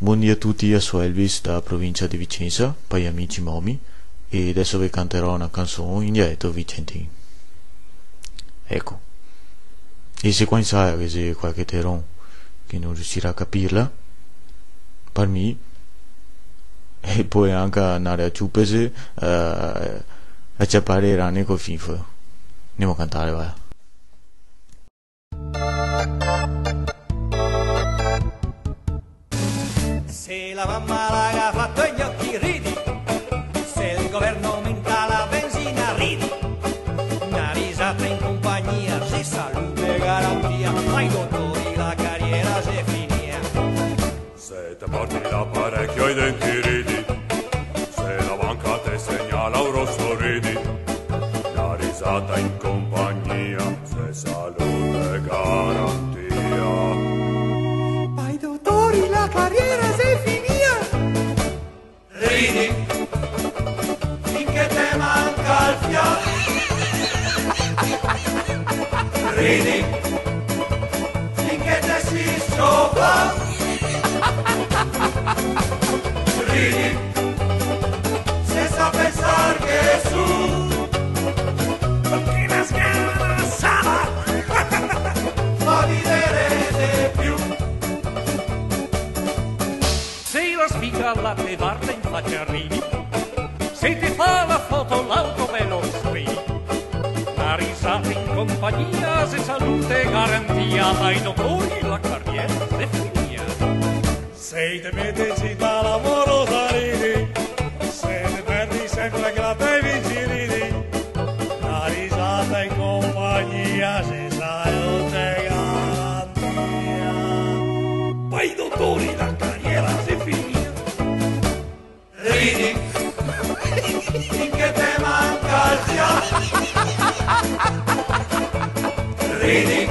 Buondì a tutti, io sono Elvis da provincia di Vicenza, per gli amici Momi, e adesso vi canterò una canzone in dialetto vicentino. Ecco, e se qua in sala che c'è qualche teron che non riuscirà a capirla, per me, e poi anche andare a ciupese a ciappare i rane col finfo. Andiamo a cantare, vai. Se la mamma l'ha fatto gli occhi ridi, se il governo aumenta la benzina ridi, una risata in compagnia, se salute e garantia, ma i dottori la carriera se finia. Se te porti l'apparecchio ai denti ridi, se la banca te segnala un rosso ridi, una risata in compagnia, se salute e garantia. Ma i dottori la carriera se finia. Ridi, finché te manca il fiato. Ridi, finché te si scioppa. Ridi, se sa pensar che su chi la schiena sala fa ridere di più. Se la spiga la te guarda in faccia ridi, se ti fa la foto l'auto ve lo scrivi, la risata in compagnia, se salute e garantia, dai dottori la carriera è finia. Se te metti da lavoro ridi, se te perdi sempre che la bevi ci ridi, la risata in compagnia, se salute e garantia, dai dottori la carriera si finia. Ridi, finché te manca il fiato. Ridi,